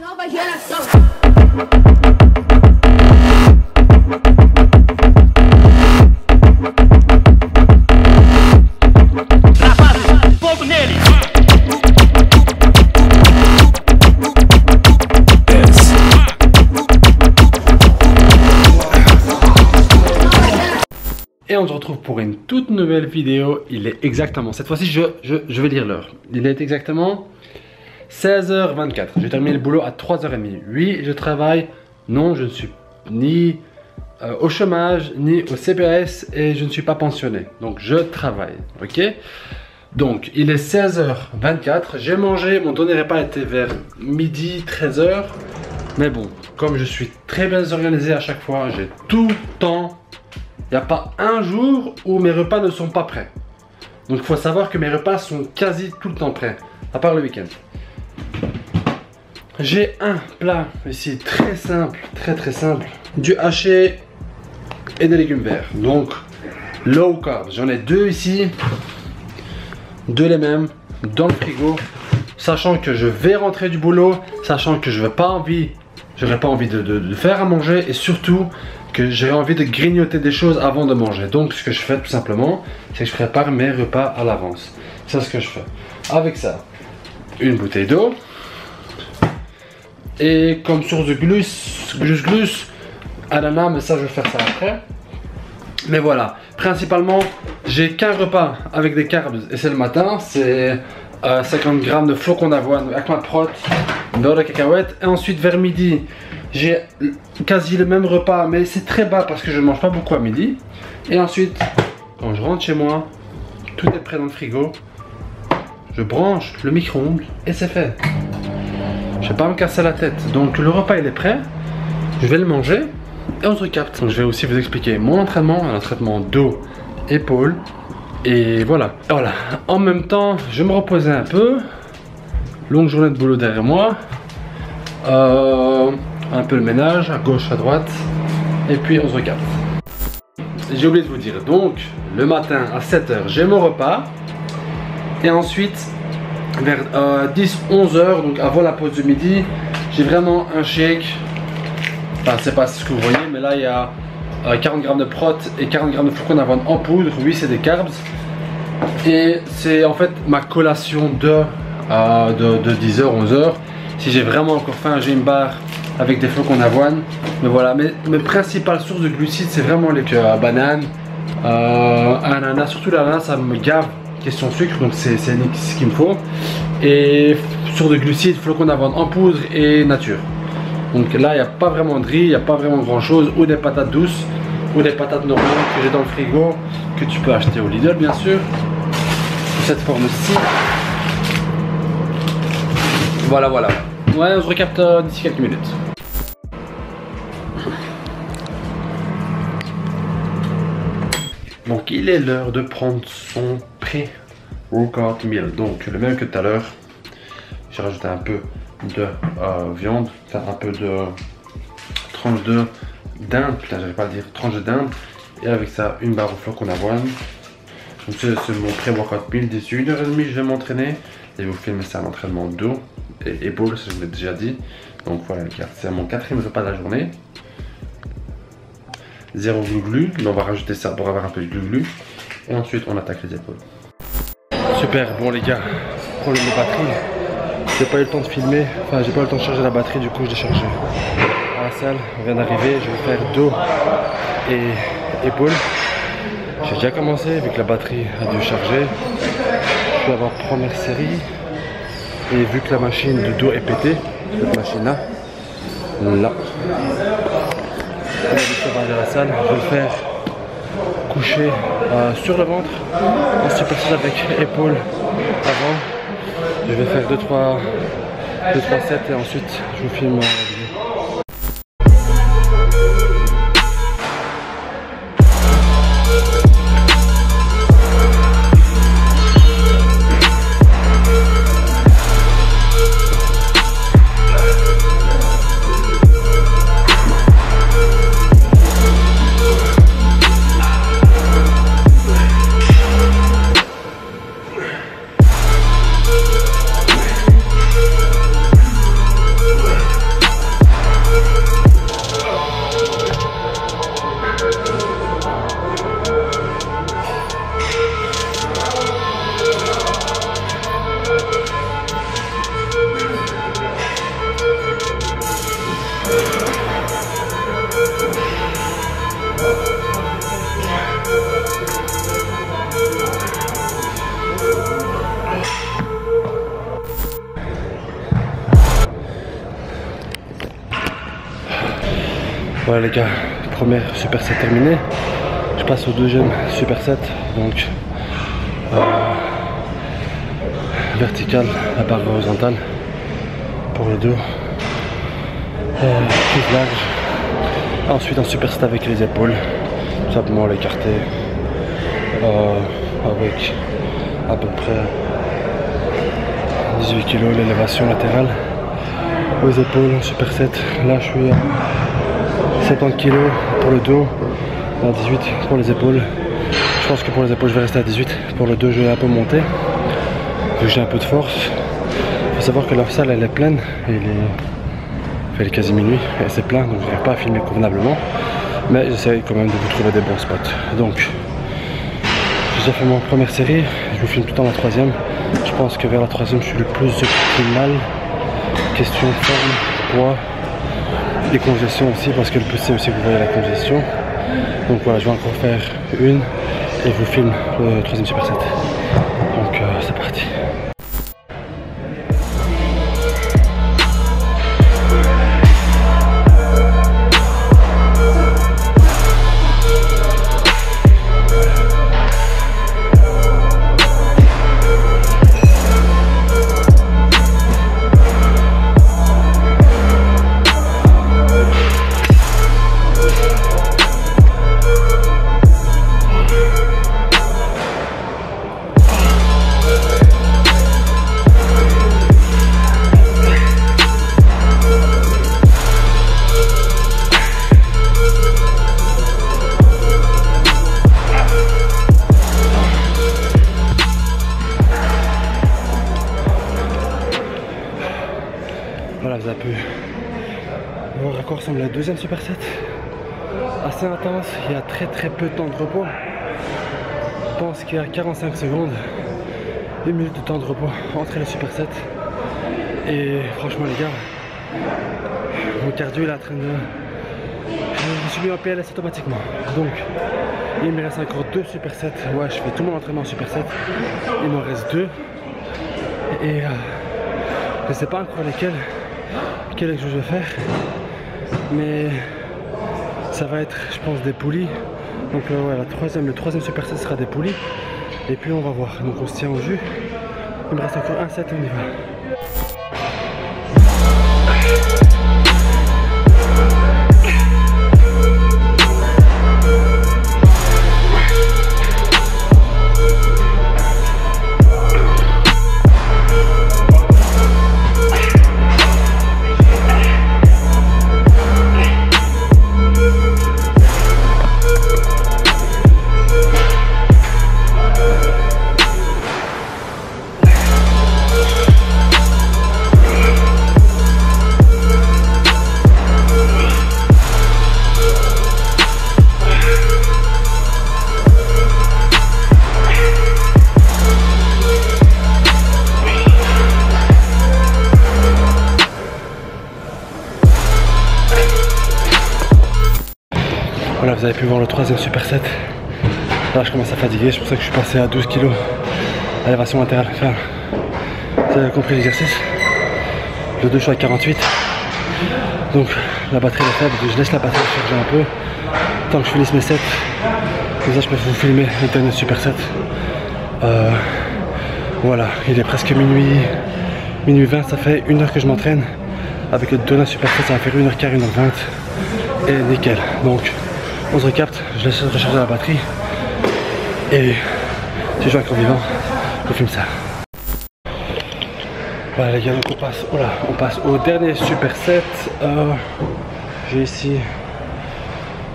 nova geração. Rapazes, fogo nele! Et on se retrouve pour une toute nouvelle vidéo. Il est exactement, cette fois-ci je vais lire l'heure. Il est exactement 16h24. J'ai terminé le boulot à 3h30. Oui, je travaille. Non, je ne suis ni au chômage, ni au CPS et je ne suis pas pensionné. Donc je travaille, ok? Donc il est 16h24. J'ai mangé, mon dernier repas était vers midi, 13h. Mais bon, comme je suis très bien organisé à chaque fois, j'ai tout le temps. Il n'y a pas un jour où mes repas ne sont pas prêts. Donc il faut savoir que mes repas sont quasi tout le temps prêts, à part le week-end. J'ai un plat ici très simple, très simple. Du haché et des légumes verts. Donc low carb. J'en ai deux ici. Deux les mêmes, dans le frigo. Sachant que je vais rentrer du boulot. Sachant que je n'aurai pas envie de faire à manger. Et surtout que j'ai envie de grignoter des choses avant de manger. Donc ce que je fais tout simplement, c'est que je prépare mes repas à l'avance. C'est ce que je fais. Avec ça, une bouteille d'eau. Et comme source de glus, ananas, mais ça je vais faire ça après. Mais voilà, principalement, j'ai qu'un repas avec des carbs et c'est le matin. C'est 50 g de flocons d'avoine avec ma prot, beurre de cacahuète. Et ensuite vers midi, j'ai quasi le même repas, mais c'est très bas parce que je ne mange pas beaucoup à midi. Et ensuite, quand je rentre chez moi, tout est prêt dans le frigo. Je branche le micro-ondes et c'est fait. Je ne vais pas me casser la tête. Donc le repas il est prêt. Je vais le manger et on se recapte. Donc je vais aussi vous expliquer mon entraînement, un entraînement dos, épaules. Et voilà. En même temps, je me reposais un peu. Longue journée de boulot derrière moi. Un peu le ménage, à gauche, à droite. Et puis on se recapte. J'ai oublié de vous dire, donc le matin à 7h, j'ai mon repas. Et ensuite, vers 10-11h, donc avant la pause de midi, j'ai vraiment un shake. Enfin, c'est pas ce que vous voyez, mais là il y a 40 g de prot et 40 g de flocons d'avoine en poudre. Oui, c'est des carbs. Et c'est en fait ma collation de 10h, 11h. Si j'ai vraiment encore faim, j'ai une barre avec des flocons d'avoine. Mais voilà, mes principales sources de glucides, c'est vraiment les bananes, ananas. Surtout l'ananas, ça me gave question sucre, donc c'est ce qu'il me faut. Et sources de glucides, flocons d'avoine en poudre et nature. Donc là, il n'y a pas vraiment de riz, il n'y a pas vraiment grand chose. Ou des patates douces, ou des patates normales que j'ai dans le frigo, que tu peux acheter au Lidl, bien sûr. De cette forme-ci. Voilà. Ouais, on se recapte d'ici quelques minutes. Donc il est l'heure de prendre son pré-workout meal. Donc le même que tout à l'heure. J'ai rajouté un peu de viande, enfin un peu de tranche de dinde, putain j'arrive pas à le dire, tranche de dinde. Et avec ça, une barre au flocon d'avoine. Donc c'est mon pré-workout meal. D'ici 1h30 je vais m'entraîner. Et vous filmer ça, l'entraînement dos et épaules, ça je vous l'ai déjà dit. Donc voilà, c'est mon 4e repas de la journée. 0 glu-glu, mais on va rajouter ça pour avoir un peu de glu-glu. Et ensuite on attaque les épaules. Super, bon les gars, problème de batterie. J'ai pas eu le temps de filmer, enfin j'ai pas eu le temps de charger la batterie, du coup je l'ai chargé à la salle. On vient d'arriver, je vais faire dos et épaules. J'ai déjà commencé vu que la batterie a dû charger. Je vais avoir première série. Et vu que la machine de dos est pétée, cette machine là, on a dit à la salle, je vais le faire coucher sur le ventre. Ensuite passer avec épaule avant. Je vais faire 2-3 sets et ensuite je vous filme la vidéo. Voilà les gars, première superset terminée. Je passe au deuxième superset, donc vertical, la barre horizontale pour le dos, prise large. Ensuite un superset avec les épaules, tout simplement l'écarter avec à peu près 18 kg, l'élévation latérale aux épaules en superset. Là je suis à 70 kg pour le dos, à 18 pour les épaules. Je pense que pour les épaules je vais rester à 18, pour le dos je vais un peu monter vu que j'ai un peu de force. Il faut savoir que la salle elle est pleine et il est quasi minuit et c'est plein, donc je n'arrive pas à filmer convenablement, mais j'essaie quand même de vous trouver des bons spots. Donc j'ai déjà fait ma première série, je vous filme tout le temps la troisième. Je pense que vers la troisième je suis le plus optimal. Question forme, poids, les congestions aussi, parce que le plus c'est aussi que vous voyez la congestion. Donc voilà, je vais encore faire une et je vous filme le troisième superset. Donc c'est parti. Voilà, vous avez pu voir à quoi ressemble la deuxième superset. Assez intense, il y a très peu de temps de repos. Je pense qu'il y a 45 secondes, 1 minute de temps de repos entre les supersets. Et franchement les gars, mon cardio il est en train de... Je me suis mis en PLS automatiquement. Donc il me reste encore 2 supersets. Ouais, je fais tout mon entraînement en superset. Il m'en reste 2. Et je ne sais pas encore lesquels je vais faire, mais ça va être, je pense, des poulies. Donc ouais, le troisième superset sera des poulies, et puis on va voir. Donc on se tient au jus. Il me reste encore un set et on y va. Voilà, vous avez pu voir le troisième superset. Là je commence à fatiguer, c'est pour ça que je suis passé à 12 kg à élévation latérale. Enfin, vous avez compris l'exercice. Le 2 je suis à 48. Donc la batterie est faible, je laisse la batterie charger un peu tant que je finisse mes sets. Comme ça je peux vous filmer le dernier superset. Voilà, il est presque minuit 20, ça fait 1 heure que je m'entraîne. Avec le dernier superset ça va faire 1h15, 1h20. Et nickel. Donc on se recapte, je laisse recharger la batterie et si je suis encore vivant, je filme ça. Voilà les gars, donc on passe au dernier superset. J'ai ici,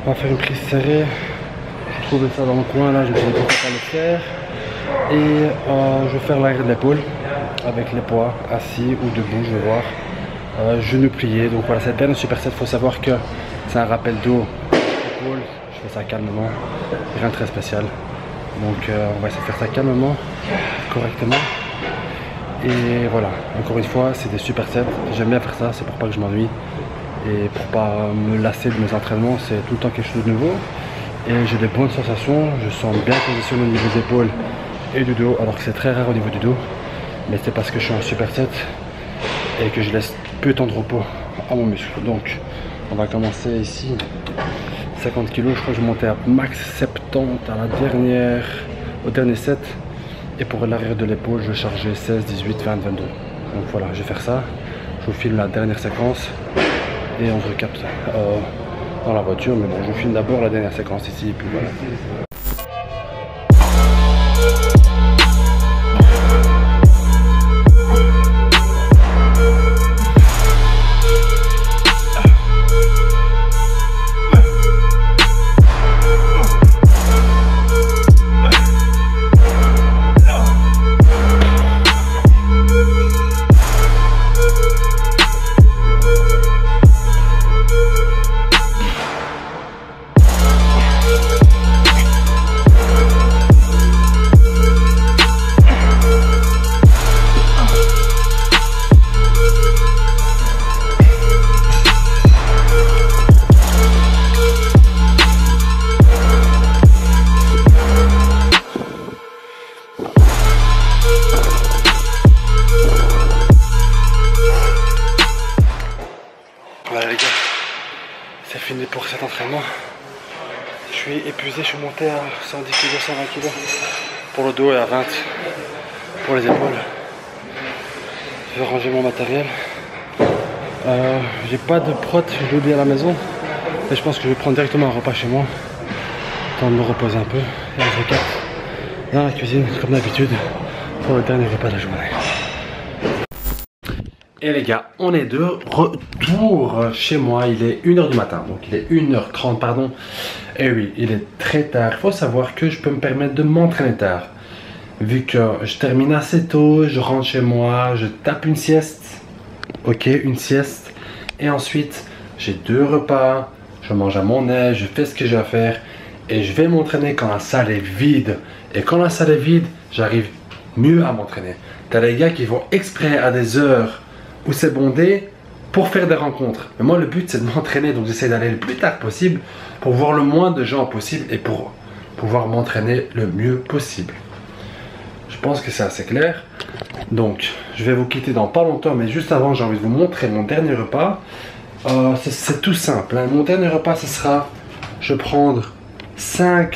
on va faire une prise serrée. J'ai trouvé ça dans le coin là, je me suis dit pourquoi pas le faire. Et je vais faire l'arrière de l'épaule avec les poids assis ou debout, je vais voir. Genou plié, donc voilà, cette dernière superset, il faut savoir que c'est un rappel dos. Je fais ça calmement, rien de très spécial. Donc on va essayer de faire ça calmement, correctement. Et voilà, encore une fois, c'est des supersets. J'aime bien faire ça, c'est pour pas que je m'ennuie. Et pour pas me lasser de mes entraînements, c'est tout le temps quelque chose de nouveau. Et j'ai des bonnes sensations, je sens bien positionné au niveau des épaules et du dos, alors que c'est très rare au niveau du dos. Mais c'est parce que je suis en superset et que je laisse peu de temps de repos à mon muscle. Donc On va commencer ici. 50 kg, je crois que je montais à max 70 à la dernière, au dernier set. Et pour l'arrière de l'épaule, je vais charger 16, 18, 20, 22. Donc voilà, je vais faire ça. Je vous filme la dernière séquence et on se recapte dans la voiture. Mais bon, je vous filme d'abord la dernière séquence ici et puis voilà. Voilà les gars, c'est fini pour cet entraînement. Je suis épuisé, je suis monté à 110 kg, 120 kg pour le dos et à 20 pour les épaules. Je vais ranger mon matériel. J'ai pas de prot, je l'ai oublié à la maison. Et je pense que je vais prendre directement un repas chez moi. Temps de me reposer un peu. Et on se recapte dans la cuisine comme d'habitude pour le dernier repas de la journée. Et les gars, on est de retour chez moi, il est 1h du matin, donc il est 1h30 pardon. Et oui, il est très tard, il faut savoir que je peux me permettre de m'entraîner tard. Vu que je termine assez tôt, je rentre chez moi, je tape une sieste. Ok, une sieste. Et ensuite, j'ai 2 repas, je mange à mon aise, je fais ce que j'ai à faire. Et je vais m'entraîner quand la salle est vide. Et quand la salle est vide, j'arrive mieux à m'entraîner. T'as les gars qui vont exprès à des heures où c'est bondé pour faire des rencontres. Mais moi le but c'est de m'entraîner, donc j'essaie d'aller le plus tard possible pour voir le moins de gens possible et pour pouvoir m'entraîner le mieux possible. Je pense que c'est assez clair. Donc je vais vous quitter dans pas longtemps, mais juste avant j'ai envie de vous montrer mon dernier repas. C'est tout simple, hein. Mon dernier repas ce sera, je vais prendre 5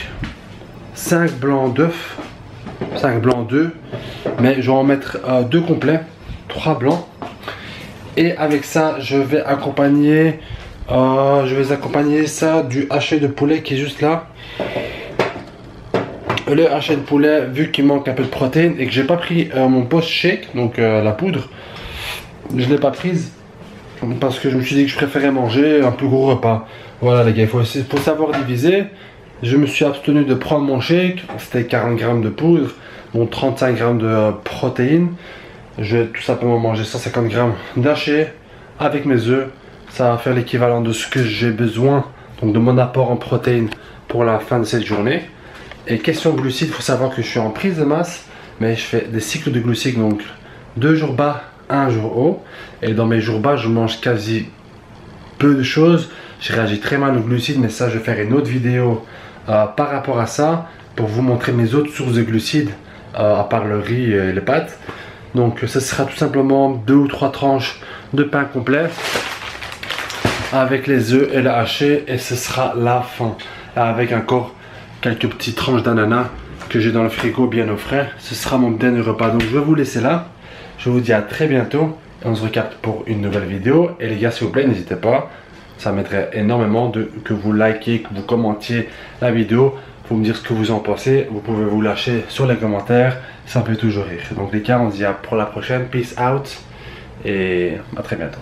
blancs d'œufs, 5 blancs d'œufs, mais je vais en mettre 2 complets, 3 blancs. Et avec ça, je vais accompagner ça du haché de poulet qui est juste là. Le haché de poulet, vu qu'il manque un peu de protéines et que j'ai pas pris mon post shake, donc la poudre, je l'ai pas prise parce que je me suis dit que je préférais manger un plus gros repas. Voilà les gars, il faut savoir diviser. Je me suis abstenu de prendre mon shake, c'était 40 g de poudre, donc 35 g de protéines. Je vais tout simplement manger 150 g d'haché avec mes œufs. Ça va faire l'équivalent de ce que j'ai besoin, donc de mon apport en protéines pour la fin de cette journée. Et question glucides, il faut savoir que je suis en prise de masse, mais je fais des cycles de glucides, donc 2 jours bas, 1 jour haut. Et dans mes jours bas, je mange quasi peu de choses. Je réagis très mal aux glucides, mais ça, je vais faire une autre vidéo par rapport à ça, pour vous montrer mes autres sources de glucides, à part le riz et les pâtes. Donc ce sera tout simplement 2 ou 3 tranches de pain complet avec les œufs et le haché, et ce sera la fin, avec encore quelques petites tranches d'ananas que j'ai dans le frigo bien au frais. Ce sera mon dernier repas, donc je vais vous laisser là. Je vous dis à très bientôt et on se recapte pour une nouvelle vidéo. Et les gars, s'il vous plaît, n'hésitez pas, ça m'aiderait énormément que vous likiez, que vous commentiez la vidéo. Vous me dire ce que vous en pensez, vous pouvez vous lâcher sur les commentaires, ça me fait toujours rire. Donc les gars, on se dit à pour la prochaine, peace out et à très bientôt.